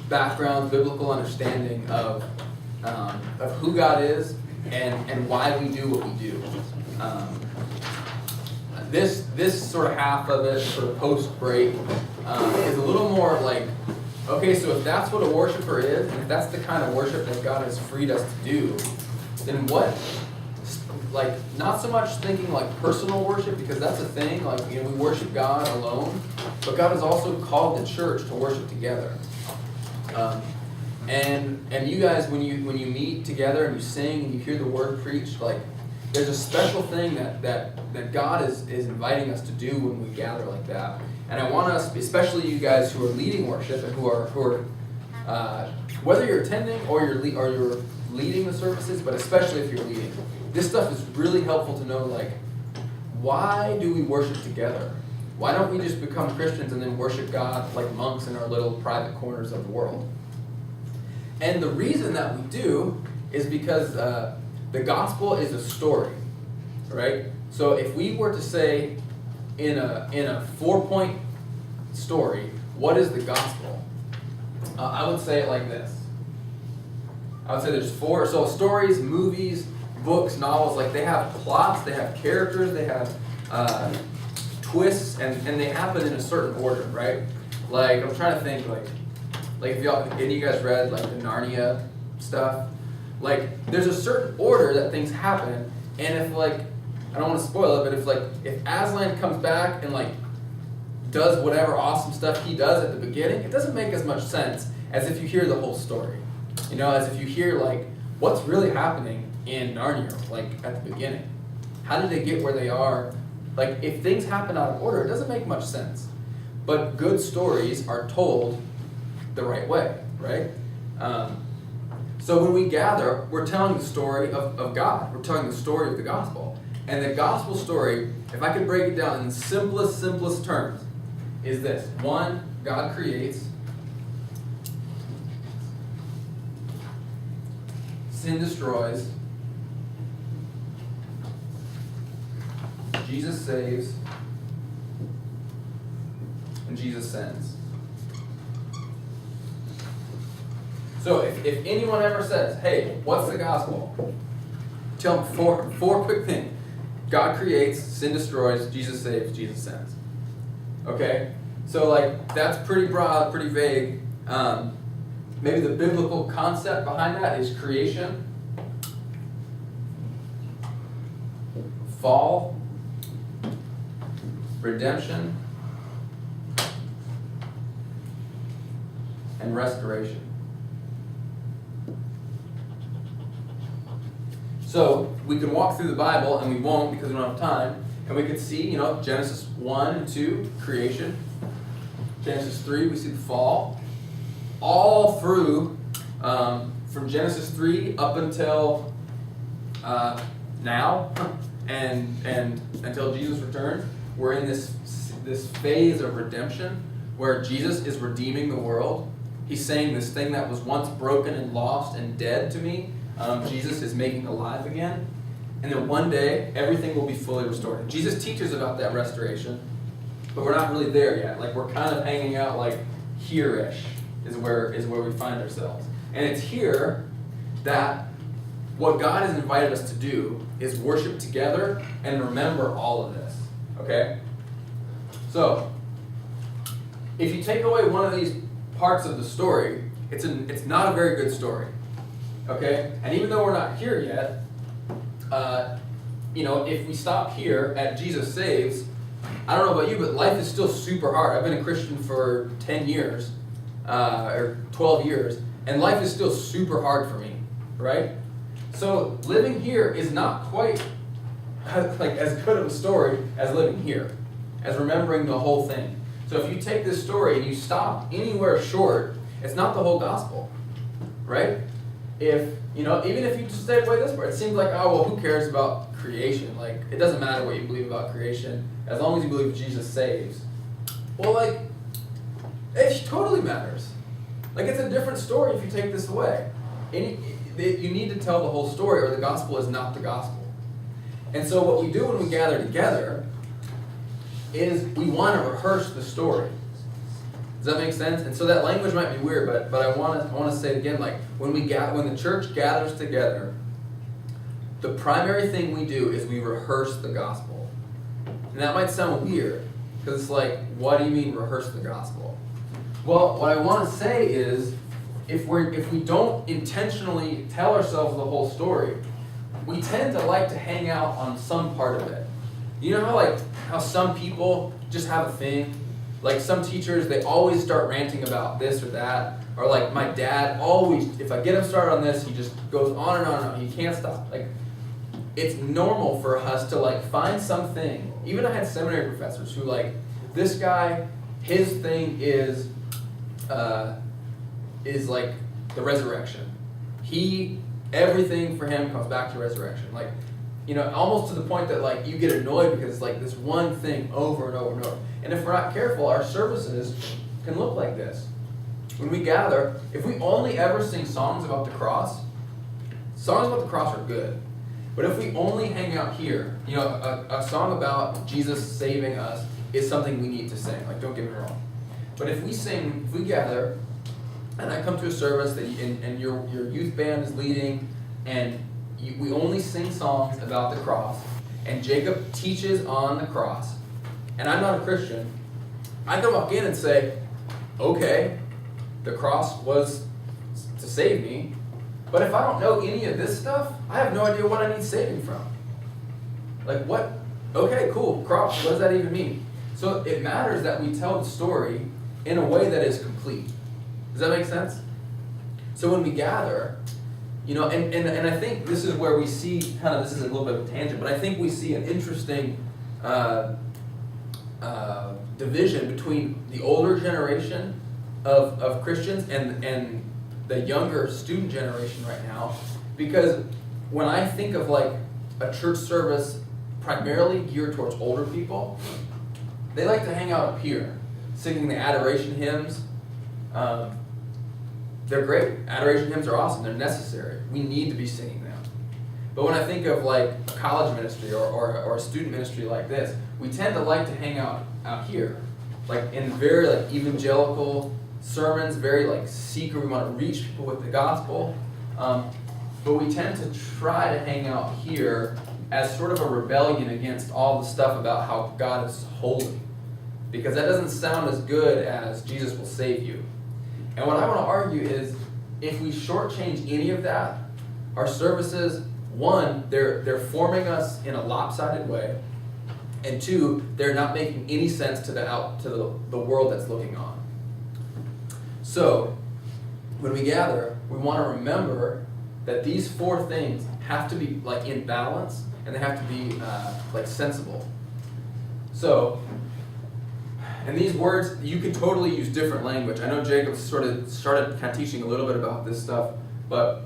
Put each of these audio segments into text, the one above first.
background, biblical understanding of who God is and why we do what we do. This sort of half of it, sort of post break, is a little more like, okay, so if that's what a worshiper is, and if that's the kind of worship that God has freed us to do, then what? Like, not so much thinking like personal worship, because that's a thing, like, we worship God alone, but God has also called the church to worship together. And you guys, when you meet together and you sing and you hear the word preached, like, there's a special thing that God is inviting us to do when we gather like that. And I want us, especially you guys who are leading worship and who are whether you're attending or you're leading the services, but especially if you're leading, this stuff is really helpful to know, like, why do we worship together? Why don't we just become Christians and then worship God like monks in our little private corners of the world? And the reason that we do is because the gospel is a story, right? So if we were to say in a 4-point story, what is the gospel? I would say it like this. I would say there's 4. So stories, movies, books, novels, like, they have plots, they have characters, they have twists, and they happen in a certain order, right? Like, I'm trying to think, like if any of you guys read like the Narnia stuff, like, there's a certain order that things happen, and if, like, I don't want to spoil it, but if Aslan comes back and, like, does whatever awesome stuff he does at the beginning, it doesn't make as much sense as if you hear the whole story. As if you hear, like, what's really happening in Narnia, like, at the beginning. How did they get where they are? Like, if things happen out of order, it doesn't make much sense. But good stories are told the right way, right? So when we gather, we're telling the story of God. We're telling the story of the gospel. And the gospel story, if I could break it down in simplest terms, is this. 1, God creates. Sin destroys. Jesus saves. And Jesus sends. So if anyone ever says, hey, what's the gospel? Tell them 4 quick things. God creates, sin destroys, Jesus saves, Jesus sends. Okay? So, like, that's pretty broad, pretty vague. Maybe the biblical concept behind that is creation, fall, redemption, and restoration. So we can walk through the Bible, and we won't because we don't have time, and we could see, Genesis 1 and 2, creation. Genesis 3, we see the fall. All through, from Genesis 3 up until now, and until Jesus returns, we're in this phase of redemption where Jesus is redeeming the world. He's saying this thing that was once broken and lost and dead to me, Jesus is making alive again. And then one day, everything will be fully restored. Jesus teaches about that restoration, but we're not really there yet. Like, we're kind of hanging out, like, here-ish is where we find ourselves. And it's here that what God has invited us to do is worship together and remember all of this. Okay? So, if you take away one of these parts of the story, it's not a very good story. Okay? And even though we're not here yet, if we stop here at Jesus Saves, I don't know about you, but life is still super hard. I've been a Christian for 10 years, or 12 years, and life is still super hard for me, right? So living here is not quite as good of a story as living here, as remembering the whole thing. So if you take this story and you stop anywhere short, it's not the whole gospel, right? Even if you just take away this part, it seems like, oh, well, who cares about creation? Like, it doesn't matter what you believe about creation, as long as you believe Jesus saves. Well, like, it totally matters. Like, it's a different story if you take this away. You need to tell the whole story, or the gospel is not the gospel. And so what we do when we gather together is we want to rehearse the story. Does that make sense? And so that language might be weird, but I want to say it again, like when the church gathers together, the primary thing we do is we rehearse the gospel. And that might sound weird, because it's like, what do you mean rehearse the gospel? Well, what I want to say is, if we don't intentionally tell ourselves the whole story, we tend to like to hang out on some part of it. You know how some people just have a thing? Like some teachers, they always start ranting about this or that. Or like my dad always, if I get him started on this, he just goes on and on and on. He can't stop. Like, it's normal for us to like find something. Even I had seminary professors who like, this guy, his thing is like the resurrection. Everything for him comes back to resurrection. Like, almost to the point that like you get annoyed because it's like this one thing over and over and over. And if we're not careful, our services can look like this. When we gather, if we only ever sing songs about the cross are good. But if we only hang out here, a song about Jesus saving us is something we need to sing. Like, don't get me wrong. But if we gather, and I come to a service and your youth band is leading, and we only sing songs about the cross, and Jacob teaches on the cross, and I'm not a Christian, I can walk in and say, okay, the cross was to save me, but if I don't know any of this stuff, I have no idea what I need saving from. Like, what? Okay, cool, cross, what does that even mean? So it matters that we tell the story in a way that is complete. Does that make sense? So when we gather, and I think this is where we see, this is a little bit of a tangent, but I think we see an interesting division between the older generation of Christians and the younger student generation right now. Because when I think of like a church service primarily geared towards older people, they like to hang out up here, singing the adoration hymns. They're great. Adoration hymns are awesome. They're necessary. We need to be singing them. But when I think of like a college ministry or a student ministry like this, we tend to like to hang out here, like in very like evangelical sermons, very like secret. We want to reach people with the gospel, but we tend to try to hang out here as sort of a rebellion against all the stuff about how God is holy, because that doesn't sound as good as Jesus will save you. And what I want to argue is, if we shortchange any of that, our services, one, they're forming us in a lopsided way, and two, they're not making any sense to the world that's looking on. So, when we gather, we want to remember that these four things have to be like in balance, and they have to be like sensible. So, and these words, you can totally use different language. I know Jacob sort of started kind of teaching a little bit about this stuff, but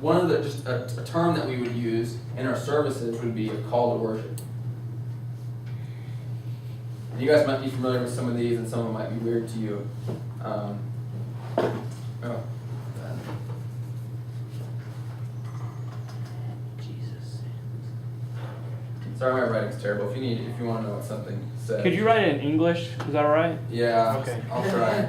one of just a term that we would use in our services would be a call to worship. And you guys might be familiar with some of these, and some of them might be weird to you. Sorry, my writing's terrible. If you want to know what something says. Could you write it in English? Is that all right? Yeah. Okay. I'll try.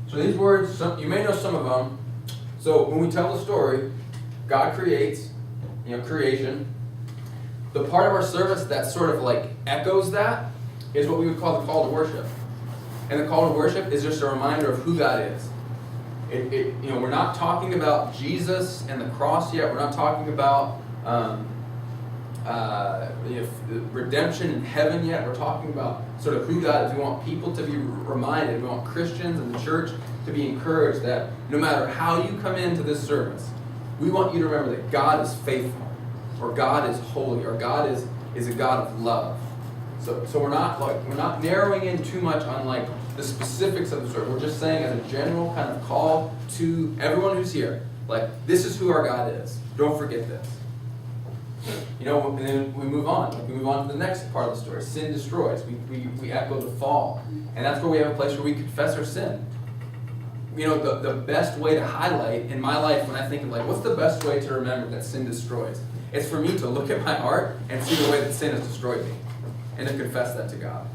So these words, you may know some of them. So when we tell the story, God creates, creation. The part of our service that sort of like echoes that is what we would call the call to worship. And the call to worship is just a reminder of who God is. We're not talking about Jesus and the cross yet. We're not talking about redemption in heaven yet. We're talking about sort of who God is. We want people to be reminded. We want Christians and the church to be encouraged that no matter how you come into this service, we want you to remember that God is faithful, or God is holy, or God is a God of love. So we're not narrowing in too much on like the specifics of the story. We're just saying as a general kind of call to everyone who's here, like, this is who our God is. Don't forget this. And then we move on. Like we move on to the next part of the story. Sin destroys. We echo the fall. And that's where we have a place where we confess our sin. The best way to highlight in my life when I think of what's the best way to remember that sin destroys? It's for me to look at my heart and see the way that sin has destroyed me. And to confess that to God.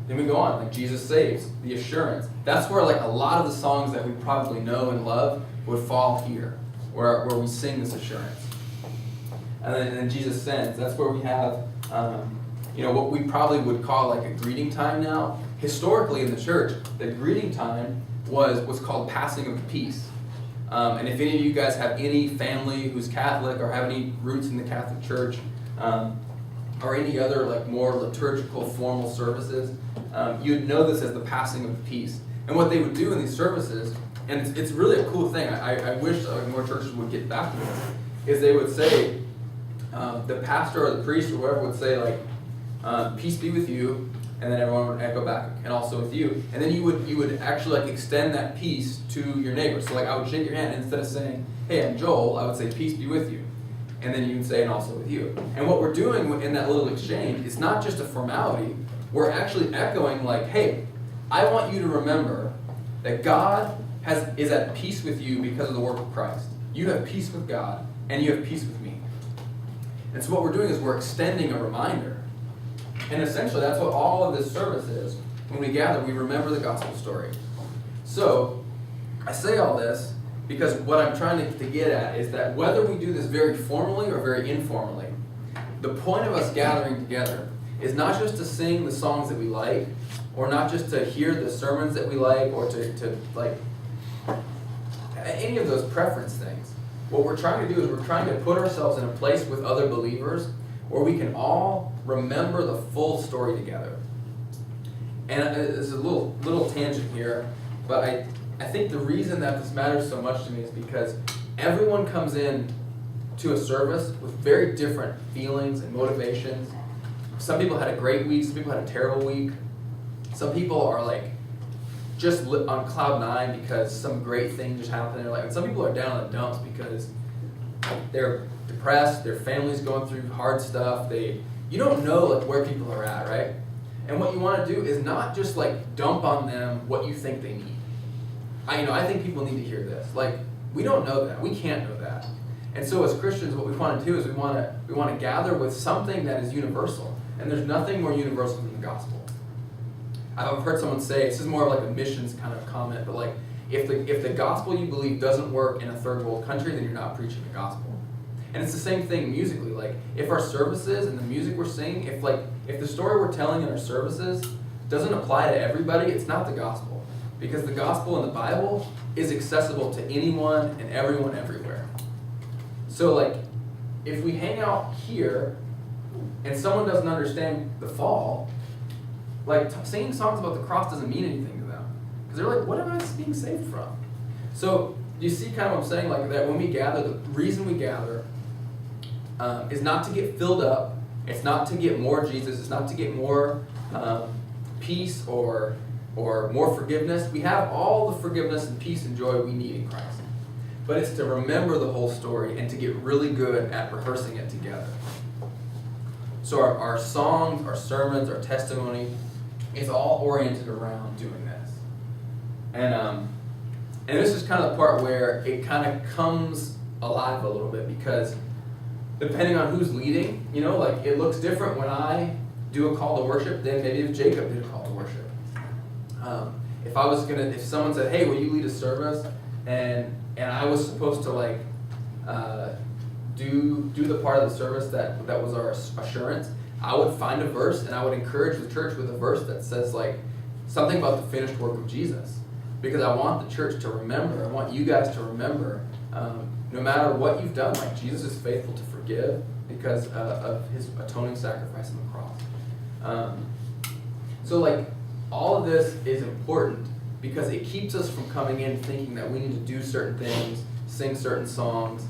Then we go on, like Jesus saves, the assurance. That's where a lot of the songs that we probably know and love would fall here, where we sing this assurance. And then Jesus sends. That's where we have, what we probably would call a greeting time now. Historically in the church, the greeting time was called passing of the peace. And if any of you guys have any family who's Catholic or have any roots in the Catholic Church, or any other more liturgical formal services, you'd know this as the passing of the peace. And what they would do in these services, and it's really a cool thing, I wish more churches would get back to this, is they would say, the pastor or the priest or whatever would say peace be with you, and then everyone would echo back, and also with you. And then you would actually extend that peace to your neighbor. So I would shake your hand, and instead of saying, hey, I'm Joel, I would say peace be with you. And then you would say, and also with you. And what we're doing in that little exchange is not just a formality, we're actually echoing hey, I want you to remember that God is at peace with you because of the work of Christ. You have peace with God, and you have peace with me. And so what we're doing is we're extending a reminder. And essentially that's what all of this service is. When we gather, we remember the gospel story. So, I say all this because what I'm trying to get at is that whether we do this very formally or very informally, the point of us gathering together is not just to sing the songs that we like, or not just to hear the sermons that we like, or to any of those preference things. What we're trying to do is we're trying to put ourselves in a place with other believers where we can all remember the full story together. And it's a little tangent here, but I think the reason that this matters so much to me is because everyone comes in to a service with very different feelings and motivations. Some people had a great week, some people had a terrible week. Some people are just on cloud nine because some great thing just happened in their life. And some people are down in the dumps because they're depressed, their family's going through hard stuff. You don't know where people are at, right? And what you want to do is not just dump on them what you think they need. I think people need to hear this. We don't know that. We can't know that. And so as Christians, what we want to do is we want to gather with something that is universal. And there's nothing more universal than the gospel. I've heard someone say, this is more of a missions kind of comment, but if the gospel you believe doesn't work in a third world country, then you're not preaching the gospel. And it's the same thing musically. If our services and the music we're singing, if the story we're telling in our services doesn't apply to everybody, it's not the gospel. Because the gospel in the Bible is accessible to anyone and everyone everywhere. So if we hang out here and someone doesn't understand the fall, singing songs about the cross doesn't mean anything to them. Because they're what am I being saved from? So you see kind of what I'm saying, that when we gather, the reason we gather is not to get filled up. It's not to get more Jesus. It's not to get more peace or more forgiveness. We have all the forgiveness and peace and joy we need in Christ. But it's to remember the whole story and to get really good at rehearsing it together. So our songs, our sermons, our testimony is all oriented around doing this. And this is kind of the part where it kind of comes alive a little bit, because depending on who's leading, it looks different when I do a call to worship than maybe if Jacob did a call to worship. If someone said, hey, will you lead a service, and I was supposed to do the part of the service that was our assurance, I would find a verse and I would encourage the church with a verse that says something about the finished work of Jesus. Because I want the church to remember, I want you guys to remember, no matter what you've done, Jesus is faithful to forgive because of his atoning sacrifice on the cross. So all of this is important because it keeps us from coming in thinking that we need to do certain things, sing certain songs,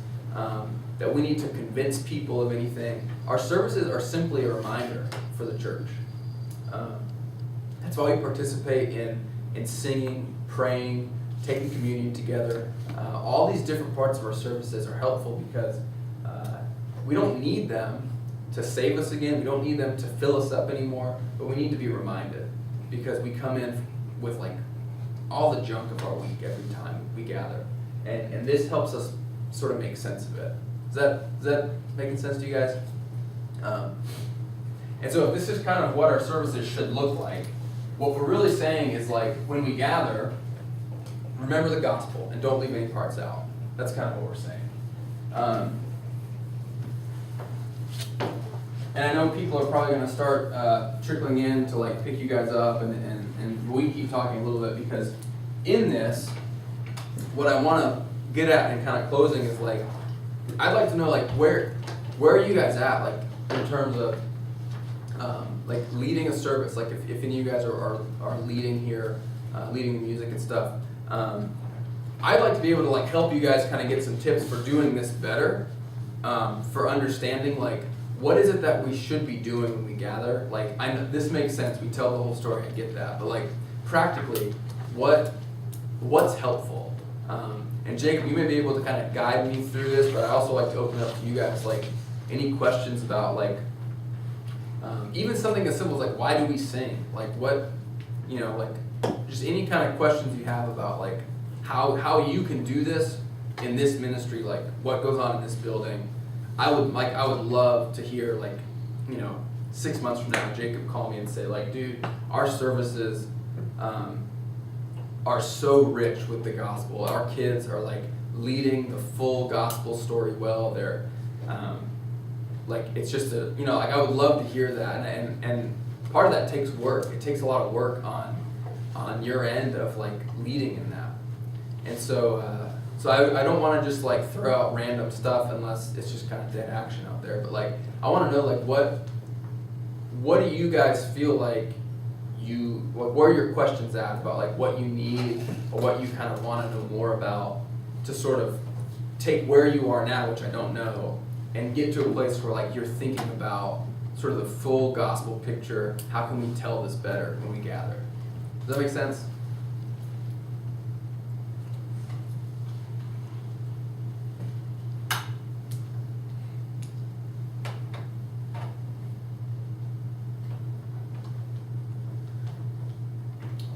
that we need to convince people of anything. Our services are simply a reminder for the church. That's why we participate in singing, praying, taking communion together. All these different parts of our services are helpful because we don't need them to save us again. We don't need them to fill us up anymore, but we need to be reminded because we come in with like all the junk of our week every time we gather. And this helps us sort of make sense of it. Is that making sense to you guys? And so if this is kind of what our services should look like, what we're really saying is like when we gather, remember the gospel and don't leave any parts out. That's kind of what we're saying. And I know people are probably going to start trickling in to like pick you guys up, and we keep talking a little bit because in this, what I want to get at in kind of closing is like, I'd like to know like where are you guys at like in terms of like leading a service, like if any of you guys are leading here, leading the music and stuff. I'd like to be able to like help you guys kind of get some tips for doing this better, for understanding like what is it that we should be doing when we gather. Like I know this makes sense, we tell the whole story, I get that, but like practically what's helpful. And Jacob, you may be able to kind of guide me through this, but I also like to open it up to you guys, like any questions about like even something as simple as like why do we sing, like what, you know, like just any kind of questions you have about like how you can do this in this ministry, like what goes on in this building. I would love to hear like, you know, 6 months from now Jacob call me and say like, dude, our services are so rich with the gospel. Our kids are like leading the full gospel story well. They're like, it's just a, you know, like I would love to hear that, and part of that takes work. It takes a lot of work on your end of like leading in that. And so I don't want to just like throw out random stuff unless it's just kind of dead action out there. But like I want to know like what do you guys feel like where are your questions at about like what you need or what you kind of want to know more about to sort of take where you are now, which I don't know, and get to a place where like you're thinking about sort of the full gospel picture. How can we tell this better when we gather? Does that make sense?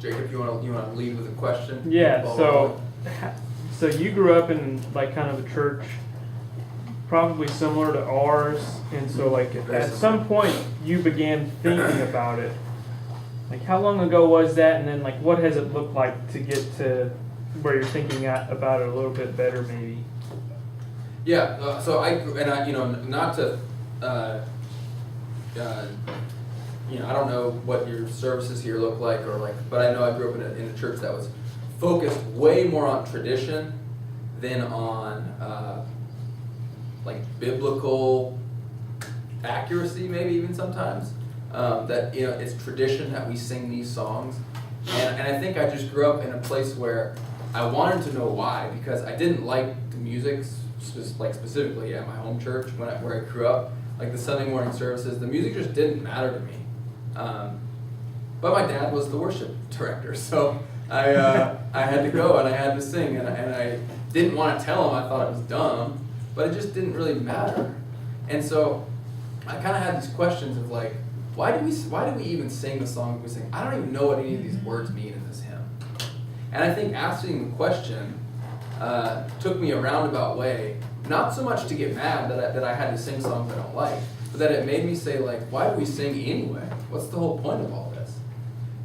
Jacob, you want to lead with a question? Yeah. So you grew up in like kind of a church, probably similar to ours, and so like at some point you began thinking about it. Like how long ago was that, and then like what has it looked like to get to where you're thinking about it a little bit better, maybe? Yeah. So I you know, not to. You know, I don't know what your services here look like, or like, but I know I grew up in a church that was focused way more on tradition than on like biblical accuracy, maybe even sometimes. That, you know, it's tradition that we sing these songs, and I think I just grew up in a place where I wanted to know why, because I didn't like the music, like specifically at my home church where I grew up, like the Sunday morning services. The music just didn't matter to me. But my dad was the worship director, so I had to go and I had to sing, and I didn't want to tell him I thought it was dumb, but it just didn't really matter. And so I kind of had these questions of like, why do we even sing the songs we sing? I don't even know what any of these words mean in this hymn. And I think asking the question took me a roundabout way, not so much to get mad that I had to sing songs I don't like, but that it made me say like, why do we sing anyway? What's the whole point of all this?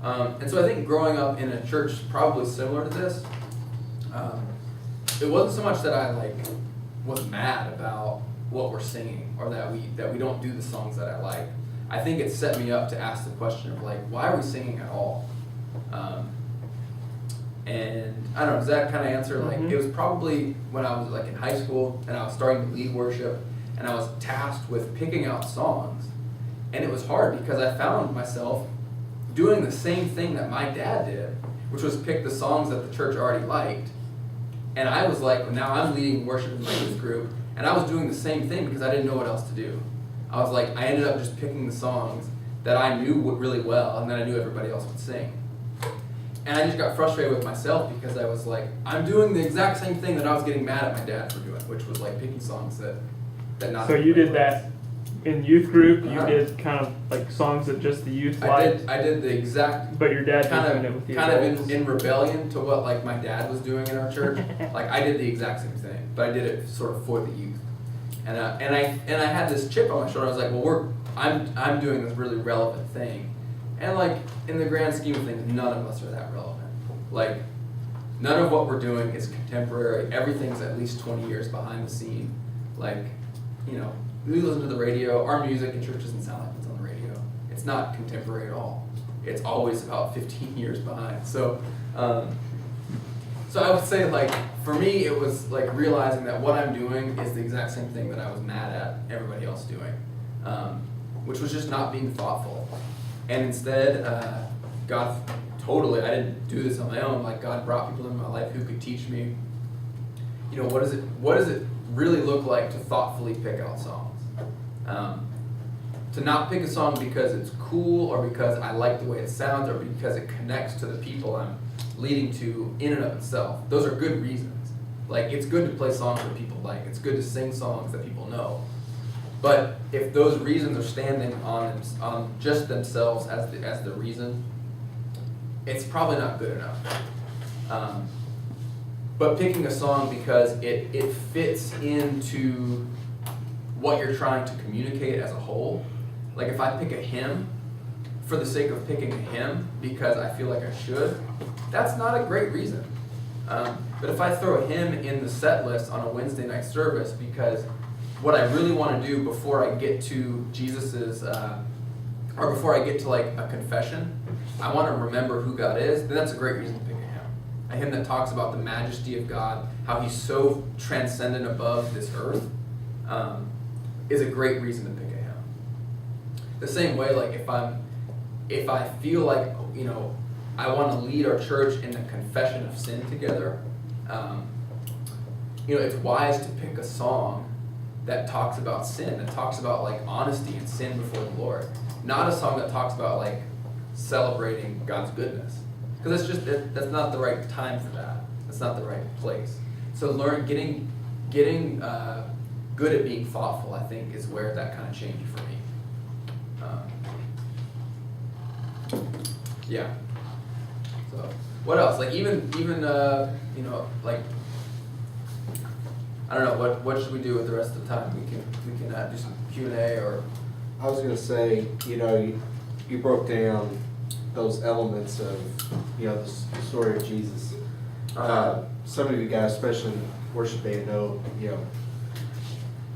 And so I think growing up in a church probably similar to this, it wasn't so much that I like was mad about what we're singing or that we don't do the songs that I like. I think it set me up to ask the question of like, why are we singing at all? And I don't know, does that kind of answer? Like, it was probably when I was like in high school and I was starting to lead worship, and I was tasked with picking out songs. And it was hard because I found myself doing the same thing that my dad did, which was pick the songs that the church already liked. And I was like, now I'm leading worship in my youth group, and I was doing the same thing because I didn't know what else to do. I was like, I ended up just picking the songs that I knew really well and that I knew everybody else would sing. And I just got frustrated with myself because I was like, I'm doing the exact same thing that I was getting mad at my dad for doing, which was like picking songs that that not. So you everybody did likes. that in youth group. You Uh-huh. did kind of like songs that just the youth I liked. did the exact But your dad was kind doing it with the of adults. in rebellion to what like my dad was doing in our church. Like I did the exact same thing, but I did it sort of for the youth. And I had this chip on my shoulder. I was like, well, I'm doing this really relevant thing, and like in the grand scheme of things, none of us are that relevant. Like none of what we're doing is contemporary. Everything's at least 20 years behind the scene. Like, you know, we listen to the radio. Our music in church doesn't sound like it's on the radio. It's not contemporary at all. It's always about 15 years behind. So I would say, like, for me, it was like realizing that what I'm doing is the exact same thing that I was mad at everybody else doing, which was just not being thoughtful. And instead, God totally, I didn't do this on my own. Like, God brought people into my life who could teach me, you know, what does it really look like to thoughtfully pick out songs? To not pick a song because it's cool or because I like the way it sounds or because it connects to the people I'm leading to in and of itself. Those are good reasons. Like, it's good to play songs that people like. It's good to sing songs that people know. But if those reasons are standing on just themselves as the reason, it's probably not good enough. But picking a song because it fits into what you're trying to communicate as a whole. Like if I pick a hymn for the sake of picking a hymn because I feel like I should, that's not a great reason. But if I throw a hymn in the set list on a Wednesday night service because what I really want to do before I get to Jesus's, or before I get to like a confession, I want to remember who God is, then that's a great reason to pick a hymn. A hymn that talks about the majesty of God, how he's so transcendent above this earth, is a great reason to pick a hymn. The same way, like if I feel like, you know, I want to lead our church in the confession of sin together, you know, it's wise to pick a song that talks about sin, that talks about like honesty and sin before the Lord. Not a song that talks about like celebrating God's goodness. Because that's not the right time for that. That's not the right place. So getting good at being thoughtful, I think, is where that kind of changed for me. Yeah. So what else? Like even you know, like I don't know, what should we do with the rest of the time? We can do some Q&A or. I was gonna say, you know, you broke down those elements of, you know, the story of Jesus. Some of you guys, especially in worship band, know, you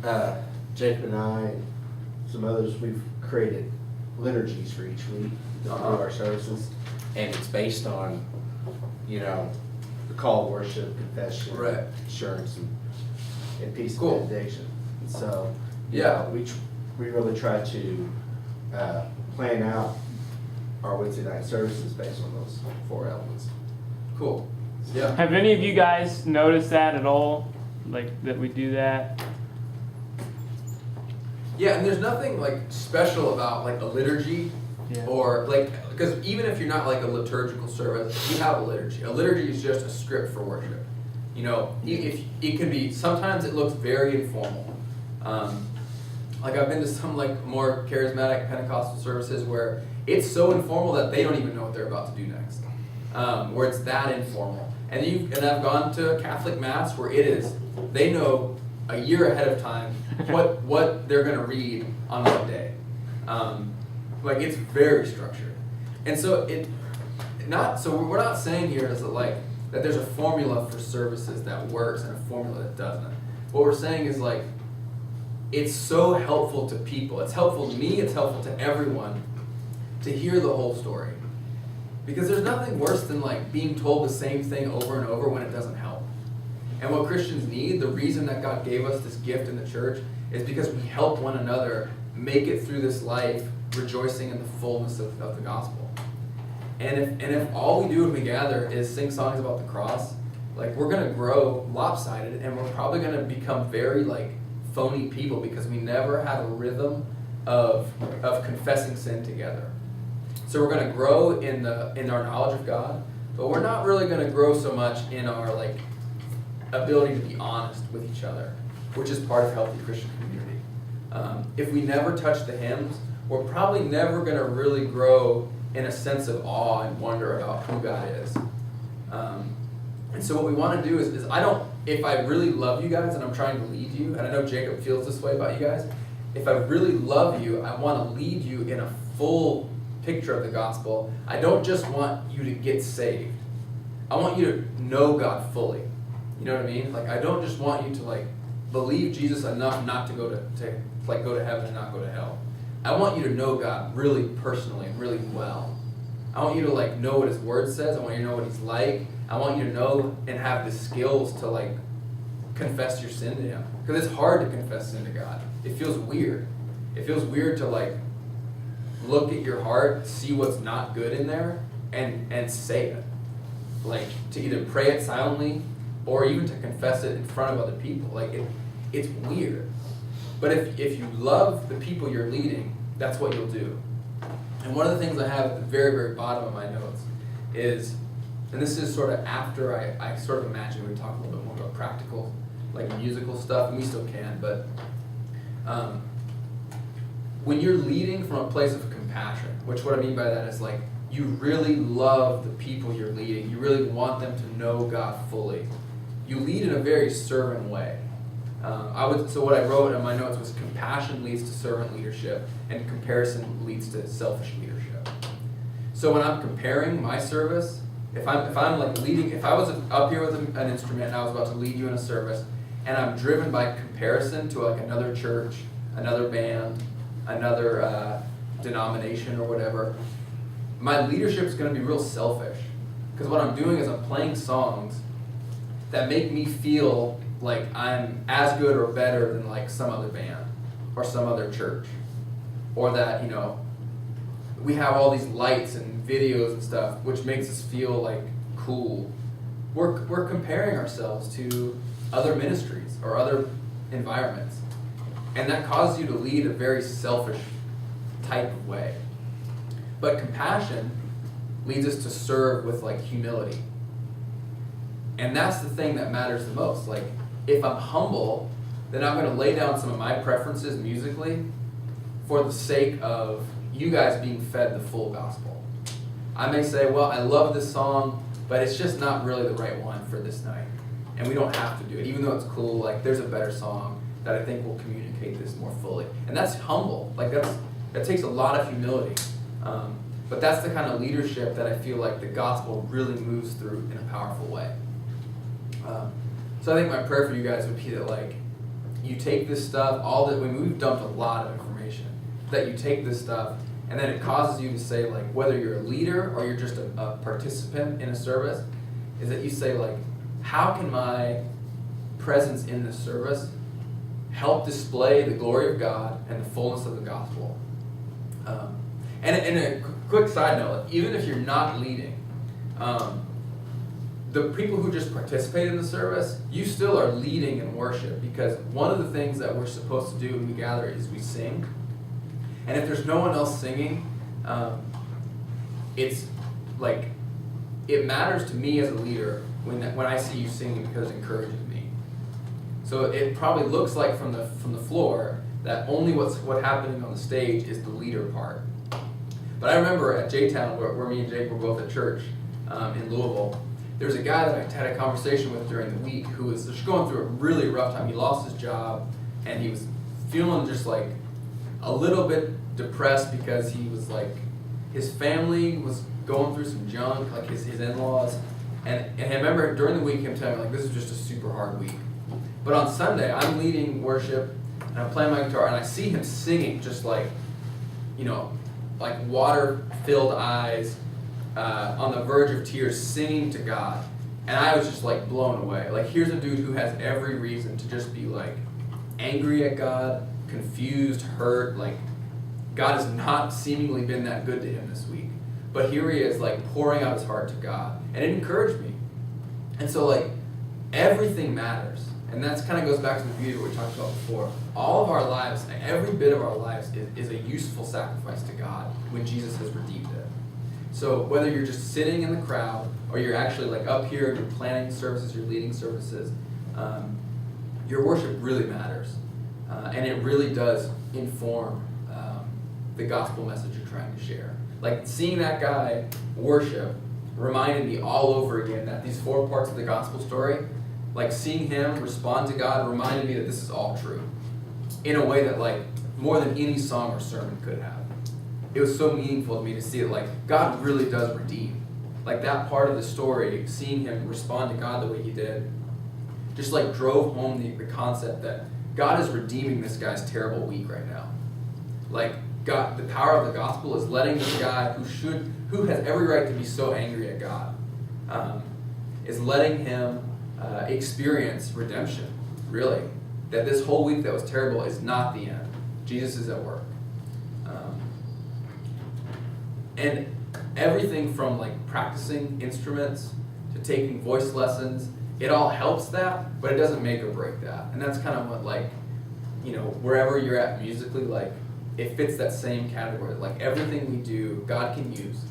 know, Jacob and I and some others, we've created liturgies for each week to do our services, and it's based on, you know, the call to worship, confession, Right. assurance, and peace Cool. and benediction. And so, Yeah. we really try to plan out our Wednesday night services based on those 4 elements. Cool. Yeah. Have any of you guys noticed that at all? Like that we do that? Yeah, and there's nothing like special about like a liturgy Yeah. or like, because even if you're not like a liturgical service, you have a liturgy. A liturgy is just a script for worship. You know, if it can be, sometimes it looks very informal. Like I've been to some like more charismatic Pentecostal services where it's so informal that they don't even know what they're about to do next. Where it's that informal. And I've gone to a Catholic Mass where it is, they know a year ahead of time what they're gonna read on what day. Like it's very structured. And so we're not saying here is that there's a formula for services that works and a formula that doesn't. What we're saying is like, it's so helpful to people. It's helpful to me, it's helpful to everyone to hear the whole story. Because there's nothing worse than like being told the same thing over and over when it doesn't help. And what Christians need, the reason that God gave us this gift in the church, is because we help one another make it through this life rejoicing in the fullness of the gospel. And if all we do when we gather is sing songs about the cross, like we're gonna grow lopsided and we're probably gonna become very like phony people because we never have a rhythm of confessing sin together. So we're gonna grow in our knowledge of God, but we're not really gonna grow so much in our like ability to be honest with each other. which is part of healthy Christian community. If we never touch the hymns, we're probably never going to really grow in a sense of awe and wonder about who God is. And so what we want to do is if I really love you guys and I'm trying to lead you, and I know Jacob feels this way about you guys, if I really love you, I want to lead you in a full picture of the gospel. I don't just want you to get saved. I want you to know God fully. You know what I mean? Like, I don't just want you to like believe Jesus enough not to go to heaven and not go to hell. I want you to know God really personally and really well. I want you to like know what His Word says. I want you to know what He's like. I want you to know and have the skills to like confess your sin to Him. Because it's hard to confess sin to God. It feels weird. It feels weird to like look at your heart, see what's not good in there, and say it. Like to either pray it silently or even to confess it in front of other people. Like it's weird. But if you love the people you're leading, that's what you'll do. And one of the things I have at the very, very bottom of my notes is, and this is sort of after I sort of imagine we talk a little bit more about practical, like musical stuff, and we still can, but when you're leading from a place of compassion, which what I mean by that is like, you really love the people you're leading, you really want them to know God fully, you lead in a very servant way. So what I wrote in my notes was compassion leads to servant leadership, and comparison leads to selfish leadership. So when I'm comparing my service, if I'm like leading, if I was up here with an instrument and I was about to lead you in a service, and I'm driven by comparison to like another church, another band, another denomination or whatever, my leadership is going to be real selfish. Because what I'm doing is I'm playing songs that make me feel like I'm as good or better than like some other band or some other church, or that, you know, we have all these lights and videos and stuff which makes us feel like cool. We're comparing ourselves to other ministries or other environments, and that causes you to lead a very selfish type of way. But compassion leads us to serve with like humility, and that's the thing that matters the most. Like, if I'm humble, then I'm going to lay down some of my preferences musically for the sake of you guys being fed the full gospel. I may say, well, I love this song, but it's just not really the right one for this night. And we don't have to do it. Even though it's cool, like there's a better song that I think will communicate this more fully. And that's humble. Like that takes a lot of humility. But that's the kind of leadership that I feel like the gospel really moves through in a powerful way. So I think my prayer for you guys would be that like you take this stuff, we've dumped a lot of information, that you take this stuff and then it causes you to say, like, whether you're a leader or you're just a participant in a service, is that you say, like, how can my presence in this service help display the glory of God and the fullness of the gospel? And a quick side note, even if you're not leading, the people who just participate in the service, you still are leading in worship, because one of the things that we're supposed to do when we gather is we sing. And if there's no one else singing, it's like, it matters to me as a leader when I see you singing, because it encourages me. So it probably looks like from the floor that only what's happening on the stage is the leader part. But I remember at J-Town, where me and Jake were both at church in Louisville, there was a guy that I had a conversation with during the week who was just going through a really rough time. He lost his job, and he was feeling just like a little bit depressed because he was like, his family was going through some junk, like his in-laws. And I remember during the week him telling me, like, this is just a super hard week. But on Sunday, I'm leading worship, and I'm playing my guitar, and I see him singing just like, you know, like water-filled eyes, on the verge of tears, singing to God. And I was just like blown away. Like, here's a dude who has every reason to just be like angry at God, confused, hurt, like God has not seemingly been that good to him this week. But here he is, like, pouring out his heart to God. And it encouraged me. And so, like, everything matters. And that kind of goes back to the beauty of what we talked about before. All of our lives, every bit of our lives is a useful sacrifice to God when Jesus has redeemed it. So whether you're just sitting in the crowd or you're actually like up here, you're planning services, you're leading services, your worship really matters, and it really does inform the gospel message you're trying to share. Like seeing that guy worship reminded me all over again that these 4 parts of the gospel story, like seeing him respond to God reminded me that this is all true in a way that like more than any song or sermon could have. It was so meaningful to me to see it like God really does redeem. Like that part of the story, seeing him respond to God the way he did, just like drove home the concept that God is redeeming this guy's terrible week right now. Like God, the power of the gospel is letting this guy who has every right to be so angry at God, is letting him experience redemption, really. That this whole week that was terrible is not the end. Jesus is at work. And everything from like practicing instruments to taking voice lessons, it all helps that, but it doesn't make or break that. And that's kind of what like, wherever you're at musically, like it fits that same category. Like everything we do, God can use.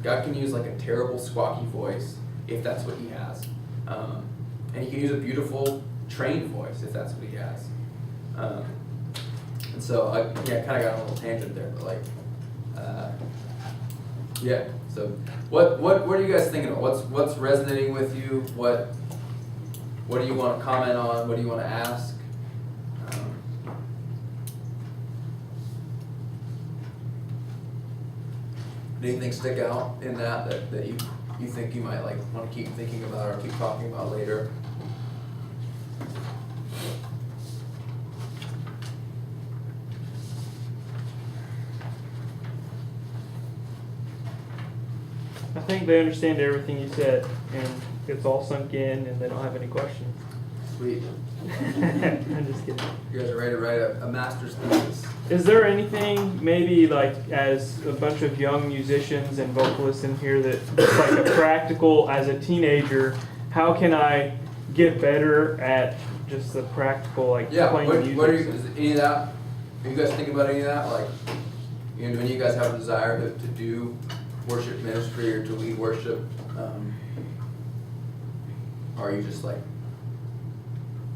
God can use like a terrible squawky voice if that's what he has. And he can use a beautiful trained voice if that's what he has. And so I kind of got on a little tangent there, but like, yeah. So what are you guys thinking of? What's resonating with you? What do you want to comment on? What do you want to ask? Anything stick out in that you think you might like want to keep thinking about or keep talking about later? I think they understand everything you said, and it's all sunk in, and they don't have any questions. Sweet. I'm just kidding. You guys are ready to write a master's thesis? Is there anything, maybe like as a bunch of young musicians and vocalists in here, that's like a practical, as a teenager, how can I get better at just the practical, like playing music? Is any of that? Are you guys thinking about any of that? Like, do any of you guys have a desire to do worship ministry or to lead worship? Or are you just like,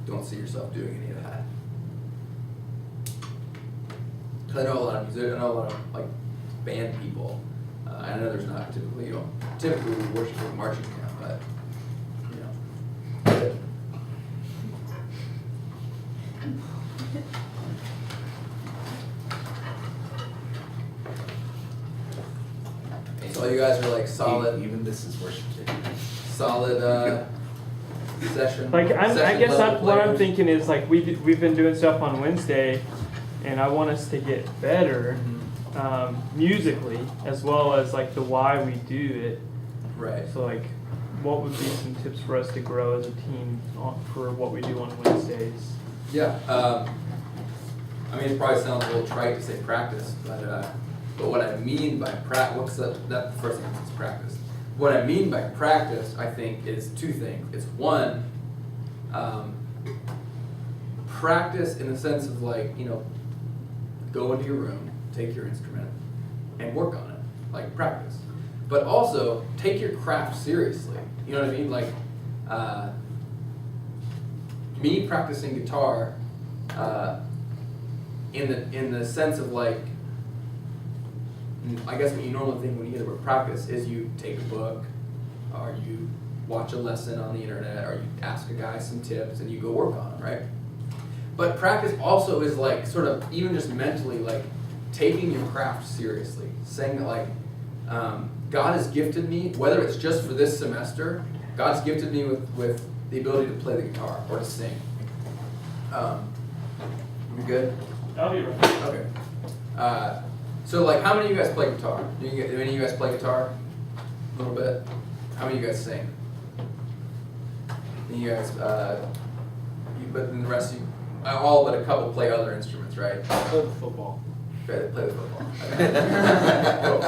don't see yourself doing any of that? Because I know a lot of music, I know a lot of like band people. I know there's not typically, typically we worship with marching band, but So you guys are like solid. Even this is worship. Solid session. Like I guess level what I'm players. thinking is like we've been doing stuff on Wednesday, and I want us to get better musically as well as like the why we do it. Right. So like, what would be some tips for us to grow as a team for what we do on Wednesdays? Yeah. I mean, it probably sounds a little trite to say practice, but what I mean by what's that first thing is practice. What I mean by practice, I think, is 2 things. It's one, practice in the sense of like, go into your room, take your instrument, and work on it. Like practice. But also, take your craft seriously. You know what I mean? Like, me practicing guitar, in the sense of like, I guess what you normally think when you hear the word practice is you take a book, or you watch a lesson on the internet, or you ask a guy some tips and you go work on them, right? But practice also is like sort of even just mentally like taking your craft seriously, saying that like God has gifted me, whether it's just for this semester, God's gifted me with the ability to play the guitar or to sing. You good? I'll be right. Okay. So like, how many of you guys play guitar? Do any of you guys play guitar? A little bit. How many of you guys sing? You guys, but then the rest of you, all but a couple play other instruments, right? Play the football. Okay, they play the football. Okay. Cool.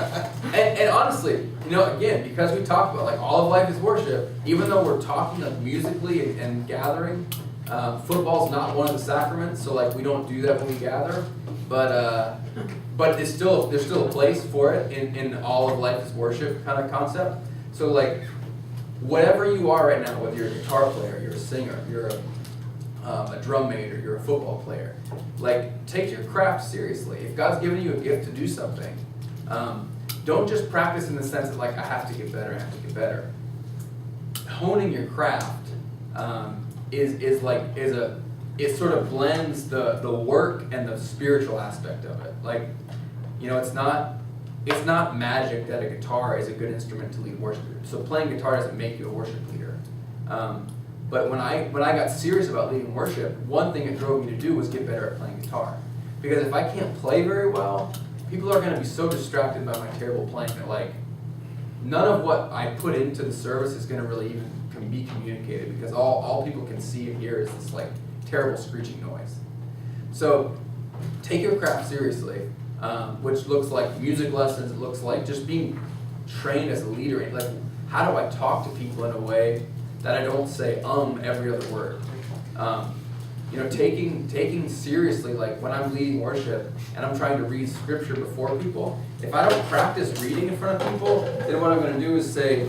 And honestly, again, because we talk about like all of life is worship, even though we're talking like musically and gathering, football's not one of the sacraments, so like we don't do that when we gather. But there's still a place for it in all of life is worship kind of concept. So like, whatever you are right now, whether you're a guitar player, you're a singer, you're a a drum major, you're a football player. Like, take your craft seriously. If God's given you a gift to do something, don't just practice in the sense of like, I have to get better, I have to get better. Honing your craft it sort of blends the work and the spiritual aspect of it. Like, you know, it's not magic that a guitar is a good instrument to lead worship. So playing guitar doesn't make you a worship leader. But when I got serious about leading worship, one thing it drove me to do was get better at playing guitar. Because if I can't play very well, people are going to be so distracted by my terrible playing that like none of what I put into the service is going to really even be communicated, because all people can see and hear is this like terrible screeching noise. So take your craft seriously, which looks like music lessons. It looks like just being trained as a leader. Like, how do I talk to people in a way that I don't say every other word? You know, taking seriously, like when I'm leading worship and I'm trying to read scripture before people, if I don't practice reading in front of people, then what I'm going to do is say,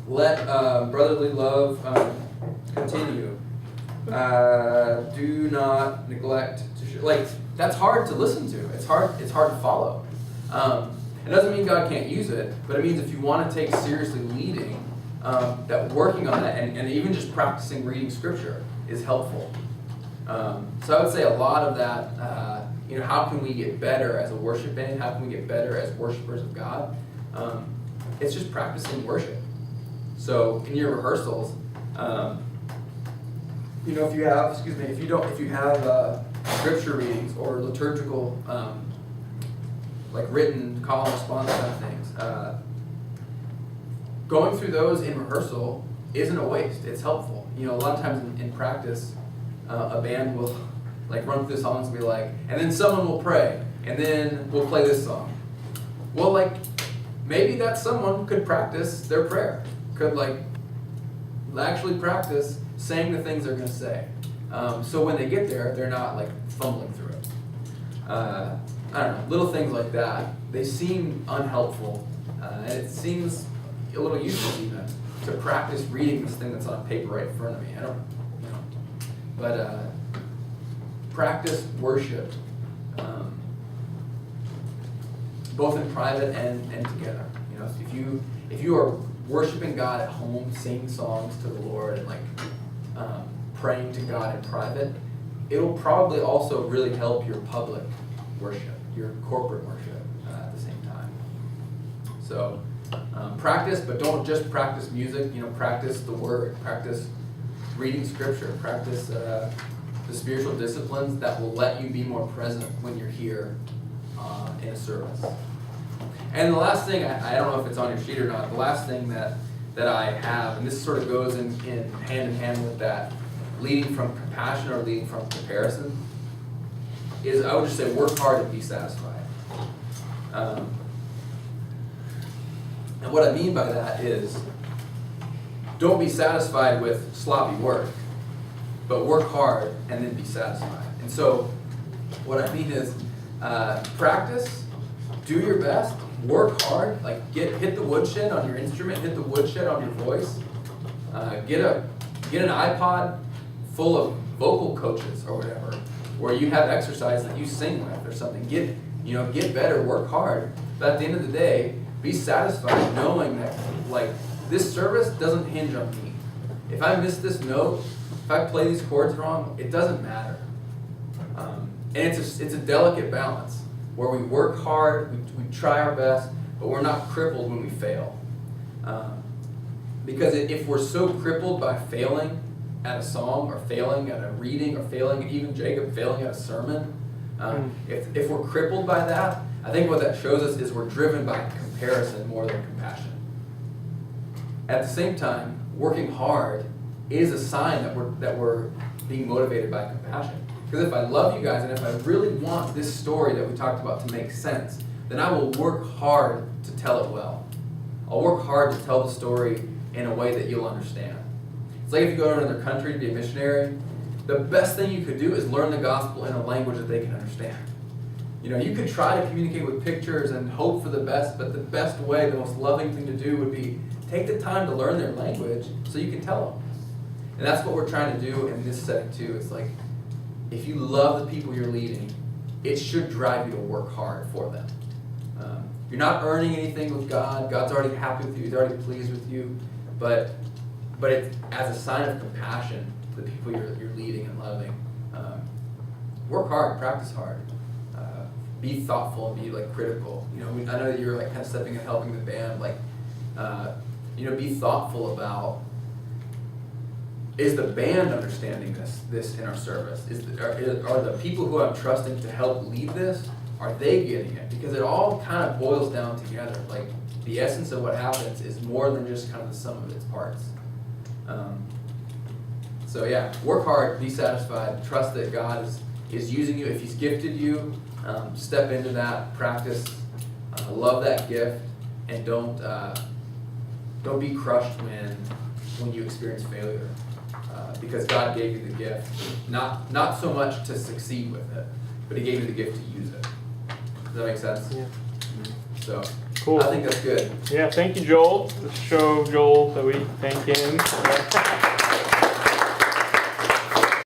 let brotherly love continue. Do not neglect to like, that's hard to listen to. It's hard to follow. It doesn't mean God can't use it, but it means if you want to take seriously leading, that working on that and even just practicing reading scripture is helpful. So I would say a lot of that, you know, how can we get better as a worship band? How can we get better as worshipers of God? It's just practicing worship. So in your rehearsals, you know, if you have scripture readings or liturgical, like written call and response kind of things, going through those in rehearsal isn't a waste. It's helpful. You know, a lot of times in practice, a band will like run through songs and be like, and then someone will pray, and then we'll play this song. Well, like, maybe that someone could practice their prayer, could like actually practice saying the things they're going to say. So when they get there, they're not like fumbling through it. I don't know, little things like that. They seem unhelpful, and it seems a little useless even to practice reading this thing that's on paper right in front of me. I don't, you know, but practice worship, both in private and together. You know, if you are worshiping God at home, singing songs to the Lord, and like praying to God in private, it'll probably also really help your public worship, your corporate worship at the same time. So practice, but don't just practice music. You know, practice the Word, practice reading Scripture, practice the spiritual disciplines that will let you be more present when you're here in a service. And the last thing, I don't know if it's on your sheet or not, the last thing that I have, and this sort of goes in hand with that, leading from compassion or leading from comparison, is I would just say work hard and be satisfied. And what I mean by that is, don't be satisfied with sloppy work, but work hard and then be satisfied. And so what I mean is practice, do your best, work hard, like hit the woodshed on your instrument, hit the woodshed on your voice, get an iPod full of vocal coaches or whatever, where you have exercise that you sing with or something. Get better, work hard, but at the end of the day, be satisfied knowing that like this service doesn't hinge on me. If I miss this note, if I play these chords wrong, it doesn't matter. And it's a delicate balance where we work hard, we try our best, but we're not crippled when we fail. Because if we're so crippled by failing at a song or failing at a reading or failing, even Jacob failing at a sermon, if we're crippled by that, I think what that shows us is we're driven by comparison more than compassion. At the same time, working hard is a sign that we're being motivated by compassion. Because if I love you guys and if I really want this story that we talked about to make sense, then I will work hard to tell it well. I'll work hard to tell the story in a way that you'll understand. It's like if you go to another country to be a missionary, the best thing you could do is learn the gospel in a language that they can understand. You know, you could try to communicate with pictures and hope for the best, but the best way, the most loving thing to do would be take the time to learn their language so you can tell them. And that's what we're trying to do in this setting too. It's like, if you love the people you're leading, it should drive you to work hard for them. You're not earning anything with God. God's already happy with you. He's already pleased with you. But it's as a sign of compassion to the people you're leading and loving. Work hard, practice hard. Be thoughtful and be like critical. You know, I know that you're like kind of stepping and helping the band. Like, be thoughtful about, is the band understanding this in our service? Are the people who I'm trusting to help lead this, are they getting it? Because it all kind of boils down together. Like, the essence of what happens is more than just kind of the sum of its parts. So yeah, work hard, be satisfied, trust that God is using you. If He's gifted you, step into that, practice, love that gift, and don't be crushed when you experience failure. Because God gave you the gift, not so much to succeed with it, but He gave you the gift to use it. Does that make sense? Yeah. So, Cool. I think that's good. Yeah, thank you, Joel. Let's show Joel that we thank him.